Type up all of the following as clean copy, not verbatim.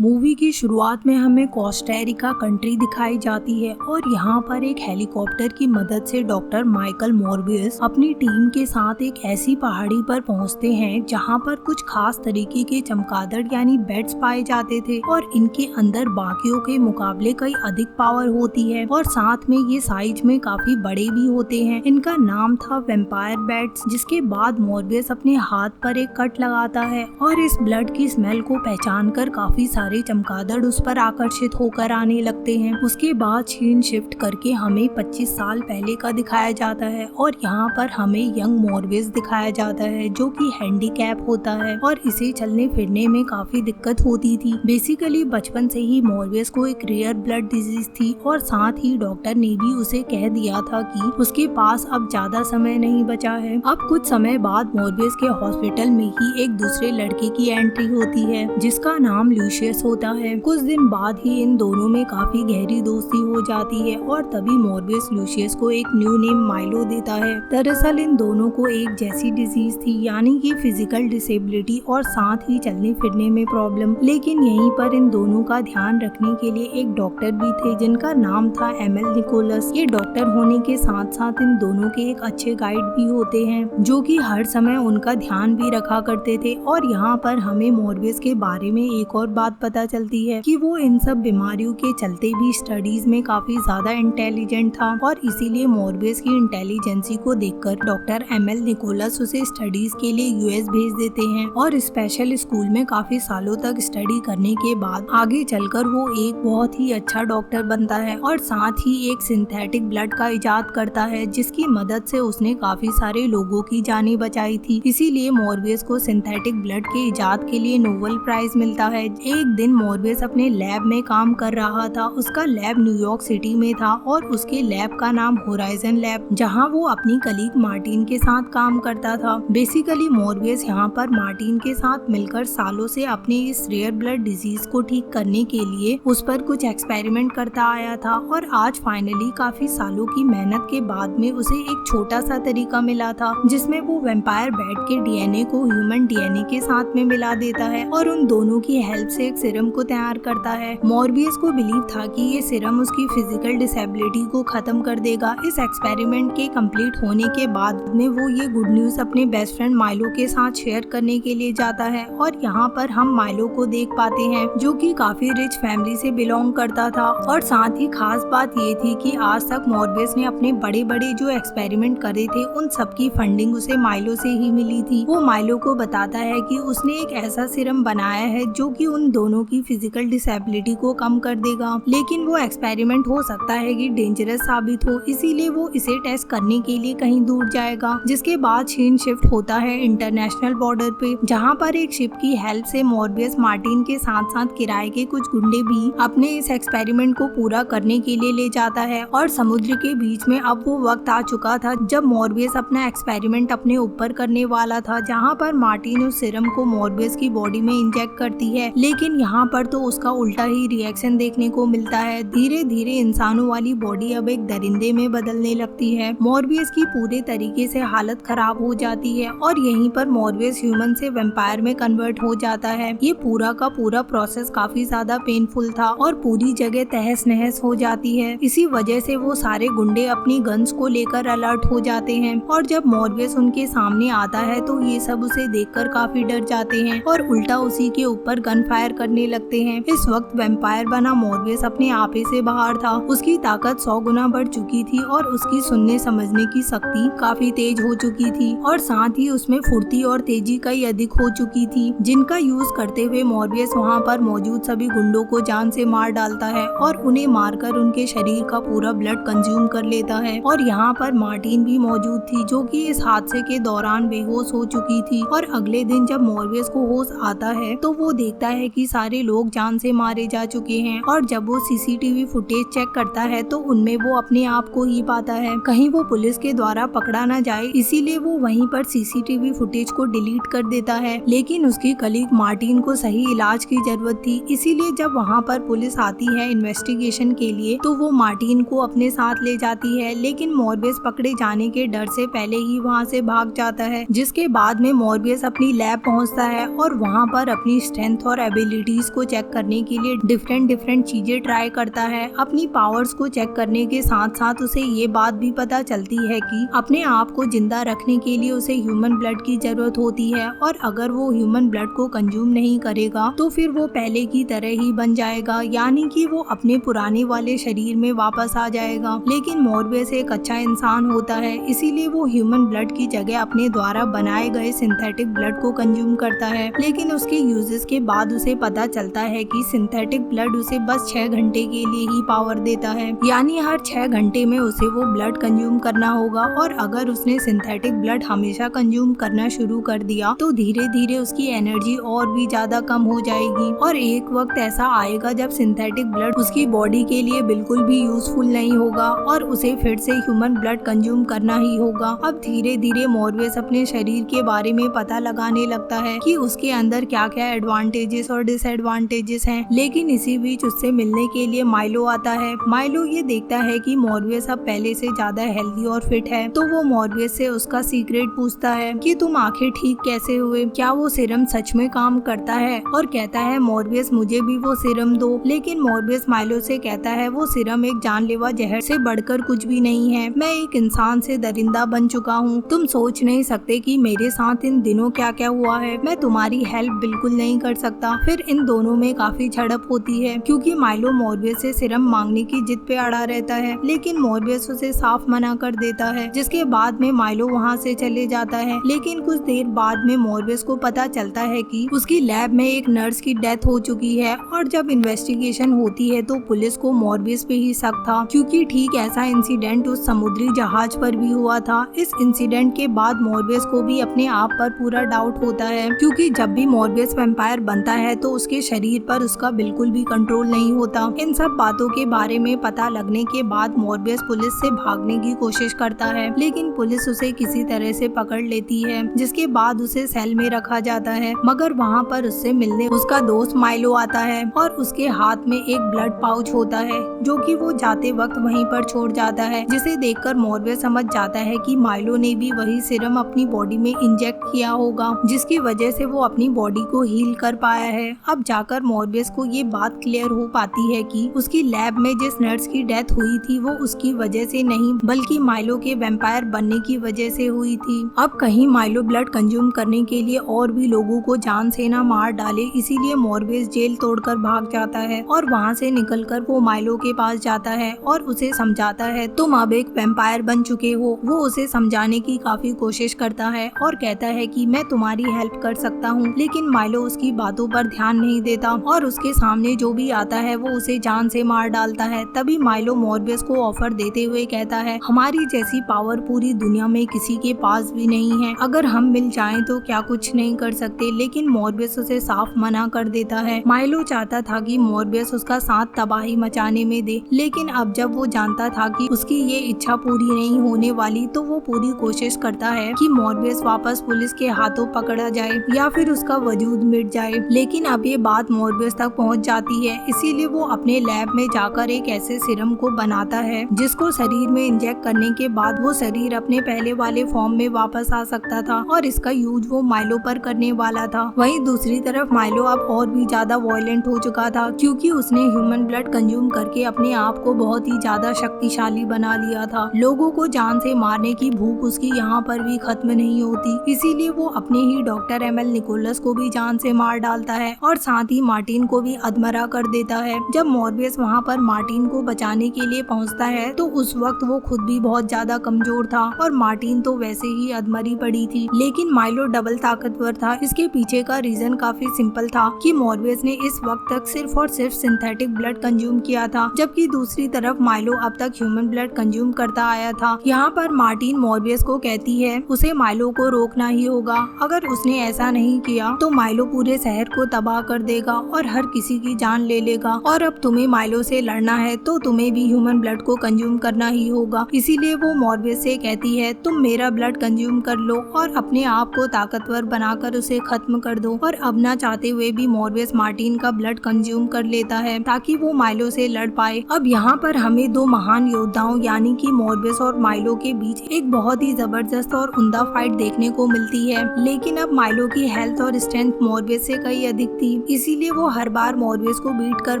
Movie की शुरुआत में हमें कोस्टारिका कंट्री दिखाई जाती है और यहाँ पर एक हेलीकॉप्टर की मदद से डॉक्टर माइकल मोर्बियस अपनी टीम के साथ एक ऐसी पहाड़ी पर पहुँचते हैं जहाँ पर कुछ खास तरीके के चमगादड़ यानी बैट्स पाए जाते थे और इनके अंदर बाकियों के मुकाबले कई अधिक पावर होती है और साथ में ये साइज में काफी बड़े भी होते हैं। इनका नाम था वेम्पायर बैट्स। जिसके बाद मोर्बियस अपने हाथ पर एक कट लगाता है और इस ब्लड की स्मेल को पहचान कर काफी सारे चमगादड़ उस पर आकर्षित होकर आने लगते हैं। उसके बाद सीन शिफ्ट करके हमें 25 साल पहले का दिखाया जाता है और यहाँ पर हमें यंग मोर्बियस दिखाया जाता है जो कि हैंडीकैप होता है और इसे चलने फिरने में काफी दिक्कत होती थी। बेसिकली बचपन से ही मोर्बियस को एक रेयर ब्लड डिजीज थी और साथ ही डॉक्टर ने भी उसे कह दिया था कि उसके पास अब ज्यादा समय नहीं बचा है। अब कुछ समय बाद मोर्बियस के हॉस्पिटल में ही एक दूसरे लड़के की एंट्री होती है जिसका नाम लूशियस होता है। कुछ दिन बाद ही इन दोनों में काफी गहरी दोस्ती हो जाती है और तभी मोर्बियस लूशियस को एक न्यू नेम माइलो देता है। दरअसल इन दोनों को एक जैसी डिजीज थी यानी कि फिजिकल डिसेबिलिटी और साथ ही चलने फिरने में प्रॉब्लम। लेकिन यहीं पर इन दोनों का ध्यान रखने के लिए एक डॉक्टर भी थे जिनका नाम था एमएल निकोलस। ये डॉक्टर होने के साथ साथ इन दोनों के एक अच्छे गाइड भी होते हैं जो कि हर समय उनका ध्यान भी रखा करते थे। और यहाँ पर हमें मोर्बियस के बारे में एक और बात पता चलती है कि वो इन सब बीमारियों के चलते भी स्टडीज में काफी ज्यादा इंटेलिजेंट था और इसीलिए मोर्बियस की इंटेलिजेंसी को देखकर डॉक्टर एमएल निकोलस उसे स्टडीज के लिए यूएस भेज देते हैं और स्पेशल स्कूल में काफी सालों तक स्टडी करने के बाद आगे चलकर वो एक बहुत ही अच्छा डॉक्टर बनता है और साथ ही एक सिंथेटिक ब्लड का इजाद करता है जिसकी मदद से उसने काफी सारे लोगों की जानें बचाई थी। इसीलिए मोर्बियस को सिंथेटिक ब्लड के इजाद के लिए नोबेल प्राइज मिलता है। एक दिन मोर्बियस अपने लैब में काम कर रहा था। उसका लैब न्यूयॉर्क सिटी में था और उसके लैब का नाम होराइजन लैब जहां वो अपनी कलीग मार्टिन के साथ काम करता था। बेसिकली मोर्बियस यहाँ पर मार्टिन के साथ मिलकर सालों से अपने इस रेयर ब्लड डिजीज को ठीक करने के लिए उस पर कुछ एक्सपेरिमेंट करता आया था और आज फाइनली काफी सालों की मेहनत के बाद में उसे एक छोटा सा तरीका मिला था जिसमें वो वेम्पायर बैट के डीएनए को ह्यूमन डीएनए के साथ में मिला देता है और उन दोनों की हेल्प से एक सीरम को तैयार करता है। मोर्बियस को बिलीव था कि ये सीरम उसकी फिजिकल डिसेबिलिटी को खत्म कर देगा। इस एक्सपेरिमेंट के कंप्लीट होने के बाद में वो ये गुड न्यूज अपने बेस्ट फ्रेंड माइलो के साथ शेयर करने के लिए जाता है और यहाँ पर हम माइलो को देख पाते हैं जो कि काफी रिच फैमिली से बिलोंग करता था और साथ ही खास बात ये थी कि आज तक मोर्बियस ने अपने बड़े बड़े जो एक्सपेरिमेंट करे थे उन सबकी फंडिंग उसे माइलो से ही मिली थी। वो माइलो को बताता है कि उसने एक ऐसा सीरम बनाया है जो कि उन दोनों की फिजिकल डिसेबिलिटी को कम कर देगा, लेकिन वो एक्सपेरिमेंट हो सकता है कि डेंजरस साबित हो, इसीलिए वो इसे टेस्ट करने के लिए कहीं दूर जाएगा। जिसके बाद सीन शिफ्ट होता है इंटरनेशनल बॉर्डर पे जहाँ पर एक शिप की हेल्प से मोर्बियस मार्टिन के साथ साथ किराए के कुछ गुंडे भी अपने इस एक्सपेरिमेंट को पूरा करने के लिए ले जाता है और समुद्र के बीच में अब वो वक्त आ चुका था जब मोर्बियस अपना एक्सपेरिमेंट अपने ऊपर करने वाला था जहाँ पर मार्टिन उस सीरम को मोर्बियस की बॉडी में इंजेक्ट करती है। लेकिन यहाँ पर तो उसका उल्टा ही रिएक्शन देखने को मिलता है। धीरे धीरे इंसानों वाली बॉडी अब एक दरिंदे में बदलने लगती है। मोर्बियस की पूरे तरीके से हालत खराब हो जाती है और यहीं पर मोर्बियस ह्यूमन से वेम्पायर में कन्वर्ट हो जाता है। ये पूरा का पूरा प्रोसेस काफी ज्यादा पेनफुल था और पूरी जगह तहस नहस हो जाती है। इसी वजह से वो सारे गुंडे अपनी गन्स को लेकर अलर्ट हो जाते हैं और जब मोर्बियस उनके सामने आता है तो ये सब उसे देखकर काफी डर जाते हैं और उल्टा उसी के ऊपर गन फायर करने लगते हैं। इस वक्त वेम्पायर बना मोर्बियस अपने आप ही से बाहर था। उसकी ताकत 100 गुना बढ़ चुकी थी और उसकी सुनने समझने की शक्ति काफी तेज हो चुकी थी और साथ ही उसमें फुर्ती और तेजी कई अधिक हो चुकी थी जिनका यूज करते हुए मोर्बियस वहाँ पर मौजूद सभी गुंडों को जान से मार डालता है और उन्हें मारकर उनके शरीर का पूरा ब्लड कंज्यूम कर लेता है। और यहाँ पर मार्टिन भी मौजूद थी जो कि इस हादसे के दौरान बेहोश हो चुकी थी और अगले दिन जब मोर्बियस को होश आता है तो वो देखता है कि सारे लोग जान से मारे जा चुके हैं और जब वो सीसीटीवी फुटेज चेक करता है तो उनमें वो अपने आप को ही पाता है। कहीं वो पुलिस के द्वारा पकड़ा न जाए इसीलिए वो वहीं पर सीसीटीवी फुटेज को डिलीट कर देता है। लेकिन उसकी कलीग मार्टिन को सही इलाज की जरूरत थी, इसीलिए जब वहाँ पर पुलिस आती है इन्वेस्टिगेशन के लिए तो वो मार्टिन को अपने साथ ले जाती है। लेकिन मोर्बियस पकड़े जाने के डर से पहले ही वहाँ से भाग जाता है। जिसके बाद में मोर्बियस अपनी लैब पहुँचता है और वहाँ पर अपनी स्ट्रेंथ और एबिलिटी एबिलिटीज को चेक करने के लिए डिफरेंट चीजें ट्राई करता है। अपनी पावर्स को चेक करने के साथ साथ उसे ये बात भी पता चलती है कि अपने आप को जिंदा रखने के लिए उसे ह्यूमन ब्लड की जरूरत होती है, और अगर वो ह्यूमन ब्लड को कंज्यूम नहीं करेगा तो फिर वो पहले की तरह ही बन जाएगा, यानी कि वो अपने पुराने वाले शरीर में वापस आ जाएगा। लेकिन मॉर्बियस एक अच्छा इंसान होता है, इसीलिए वो ह्यूमन ब्लड की जगह अपने द्वारा बनाए गए सिंथेटिक ब्लड को कंज्यूम करता है। लेकिन उसके यूजेस के बाद उसे पता चलता है कि सिंथेटिक ब्लड उसे बस 6 घंटे के लिए ही पावर देता है, यानी हर 6 घंटे में उसे वो ब्लड कंज्यूम करना होगा। और अगर उसने सिंथेटिक ब्लड हमेशा कंज्यूम करना शुरू कर दिया तो धीरे धीरे उसकी एनर्जी और भी ज्यादा कम हो जाएगी, और एक वक्त ऐसा आएगा जब सिंथेटिक ब्लड उसकी बॉडी के लिए बिल्कुल भी यूजफुल नहीं होगा और उसे फिर से ह्यूमन ब्लड कंज्यूम करना ही होगा। अब धीरे धीरे मॉर्बियस अपने शरीर के बारे में पता लगाने लगता है कि उसके अंदर क्या क्या एडवांटेजेस और डिसएडवांटेजेस हैं। लेकिन इसी बीच उससे मिलने के लिए माइलो आता है। माइलो ये देखता है कि मॉर्बियस अब पहले से ज्यादा हेल्दी और फिट है, तो वो मॉर्बियस से उसका सीक्रेट पूछता है कि तुम आखिर ठीक कैसे हुए, क्या वो सीरम सच में काम करता है। और कहता है मॉर्बियस मुझे भी वो सीरम दो। लेकिन मॉर्बियस माइलो से कहता है वो सीरम एक जानलेवा जहर से बढ़कर कुछ भी नहीं है, मैं एक इंसान से दरिंदा बन चुका हूँ, तुम सोच नहीं सकते कि मेरे साथ इन दिनों क्या क्या हुआ है, मैं तुम्हारी हेल्प बिल्कुल नहीं कर सकता। फिर इन दोनों में काफी झड़प होती है क्योंकि माइलो मॉर्बियस से सीरम मांगने की जिद पे अड़ा रहता है, लेकिन मॉर्बियस उसे साफ मना कर देता है, जिसके बाद में माइलो वहाँ से चले जाता है। लेकिन कुछ देर बाद में मॉर्बियस को पता चलता है कि उसकी लैब में एक नर्स की डेथ हो चुकी है, और जब इन्वेस्टिगेशन होती है तो पुलिस को मॉर्बियस पे ही शक था, क्योंकि ठीक ऐसा इंसिडेंट उस समुद्री जहाज पर भी हुआ था। इस इंसिडेंट के बाद मॉर्बियस को भी अपने आप पर पूरा डाउट होता है, क्योंकि जब भी मॉर्बियस वैम्पायर बनता है तो उसके शरीर पर उसका बिल्कुल भी कंट्रोल नहीं होता। इन सब बातों के बारे में पता लगने के बाद मॉर्बियस पुलिस से भागने की कोशिश करता है, लेकिन पुलिस उसे किसी तरह से पकड़ लेती है, जिसके बाद उसे सेल में रखा जाता है। मगर वहाँ पर उससे मिलने उसका दोस्त माइलो आता है, और उसके हाथ में एक ब्लड पाउच होता है जो कि वो जाते वक्त वहीं पर छोड़ जाता है, जिसे देखकर मॉर्बियस समझ जाता है कि माइलो ने भी वही सीरम अपनी बॉडी में इंजेक्ट किया होगा, जिसकी वजह से वो अपनी बॉडी को हील कर पाया है। अब जाकर मॉर्बियस को ये बात क्लियर हो पाती है कि उसकी लैब में जिस नर्स की डेथ हुई थी वो उसकी वजह से नहीं बल्कि माइलो के वैम्पायर बनने की वजह से हुई थी। अब कहीं माइलो ब्लड कंज्यूम करने के लिए और भी लोगों को जान से ना मार डाले, इसीलिए मॉर्बियस जेल तोड़कर भाग जाता है, और वहाँ से निकलकर वो माइलो के पास जाता है और उसे समझाता है तुम अब एक वैम्पायर बन चुके हो। वो उसे समझाने की काफी कोशिश करता है और कहता है कि मैं तुम्हारी हेल्प कर सकता हूँ, लेकिन माइलो उसकी बातों पर ध्यान नहीं देता और उसके सामने जो भी आता है वो उसे जान से मार डालता है। तभी माइलो मॉर्बियस को ऑफर देते हुए कहता है हमारी जैसी पावर पूरी दुनिया में किसी के पास भी नहीं है, अगर हम मिल जाएं तो क्या कुछ नहीं कर सकते। लेकिन मॉर्बियस उसे साफ मना कर देता है। माइलो चाहता था कि मॉर्बियस उसका साथ तबाही मचाने में दे, लेकिन अब जब वो जानता था कि उसकी ये इच्छा पूरी नहीं होने वाली तो वो पूरी कोशिश करता है कि मॉर्बियस वापस पुलिस के हाथों पकड़ा जाए या फिर उसका वजूद मिट जाए। लेकिन अब ये बात मॉर्बियस तक पहुंच जाती है, इसीलिए वो अपने लैब में जाकर एक ऐसे सीरम को बनाता है जिसको शरीर में इंजेक्ट करने के बाद वो शरीर अपने पहले वाले फॉर्म में वापस आ सकता था, और इसका यूज वो माइलो पर करने वाला था। वहीं दूसरी तरफ माइलो अब और भी ज्यादा वायलेंट हो चुका था, क्योंकि उसने ह्यूमन ब्लड कंज्यूम करके अपने आप को बहुत ही ज्यादा शक्तिशाली बना लिया था। लोगों को जान से मारने की भूख उसकी यहाँ पर भी खत्म नहीं होती, इसीलिए वो अपने ही डॉक्टर एमएल निकोलस को भी जान से मार डालता है और साथ ही मार्टिन को भी अधमरा कर देता है। जब मॉर्बियस वहाँ पर मार्टिन को बचाने के लिए पहुँचता है तो उस वक्त वो खुद भी बहुत ज्यादा कमजोर था और मार्टिन तो वैसे ही अधमरी पड़ी थी, लेकिन माइलो डबल ताकतवर था। इसके पीछे का रीजन काफी सिंपल था कि मॉर्बियस ने इस वक्त तक सिर्फ और सिर्फ सिंथेटिक ब्लड कंज्यूम किया था, जबकि दूसरी तरफ माइलो अब तक ह्यूमन ब्लड कंज्यूम करता आया था। यहाँ पर मार्टिन मॉर्बियस को कहती है उसे माइलो को रोकना ही होगा, अगर उसने ऐसा नहीं किया तो माइलो पूरे शहर को तबाह कर देगा और हर किसी की जान ले लेगा, और अब तुम्हें माइलो से लड़ना है तो तुम्हें भी ह्यूमन ब्लड को कंज्यूम करना ही होगा। इसीलिए वो मॉर्बियस से कहती है तुम मेरा ब्लड कंज्यूम कर लो और अपने आप को ताकतवर बनाकर उसे खत्म कर दो, और अब ना चाहते हुए भी मॉर्बियस मार्टिन का ब्लड कंज्यूम कर लेता है ताकि वो माइलो से लड़ पाए। अब यहाँ पर हमें दो महान योद्धाओं यानी कि मॉर्बियस और माइलो के बीच एक बहुत ही जबरदस्त और उम्दा फाइट देखने को मिलती है, लेकिन अब माइलो की हेल्थ और स्ट्रेंथ मॉर्बियस से कई अधिक थी, इसीलिए वो हर बार मॉर्बियस को बीट कर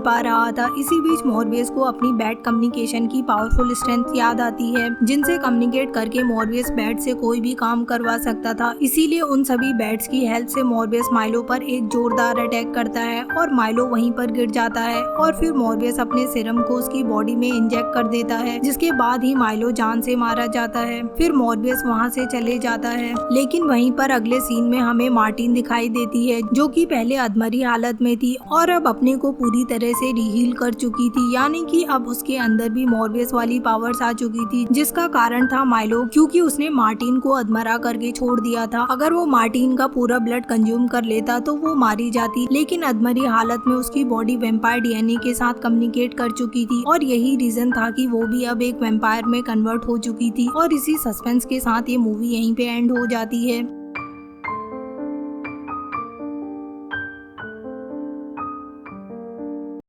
पा रहा था। इसी बीच मॉर्बियस को अपनी बैट कम्युनिकेशन की पावरफुल स्ट्रेंथ याद आती है, जिनसे कम्युनिकेट करके मॉर्बियस बैट से कोई भी काम करवा सकता था। इसीलिए उन सभी बैट्स की हेल्प से मॉर्बियस माइलो पर एक जोरदार अटैक करता है और माइलो वहीं पर गिर जाता है और फिर मॉर्बियस अपने सीरम को उसकी बॉडी में इंजेक्ट कर देता है, जिसके बाद ही माइलो जान से मारा जाता है। फिर मॉर्बियस वहाँ से चले जाता है, लेकिन वहीं पर अगले सीन में हमें मार्टिन दिखाई देती है, जो कि पहले अधमरी हालत में थी और अब अपने को पूरी तरह से रीहील कर चुकी थी, यानी कि अब उसके अंदर भी मॉर्बियस वाली पावर्स आ चुकी थी, जिसका कारण था माइलो, क्योंकि उसने मार्टिन को अधमरा करके छोड़ दिया था। अगर वो मार्टिन का पूरा ब्लड कंज्यूम कर लेता तो वो मारी जाती, लेकिन अधमरी हालत में उसकी बॉडी वेम्पायर डीएनए के साथ कम्युनिकेट कर चुकी थी और यही रीजन था कि वो भी अब एक वेम्पायर में कन्वर्ट हो चुकी थी। और इसी सस्पेंस के साथ ये मूवी यहीं पे एंड हो जाती है।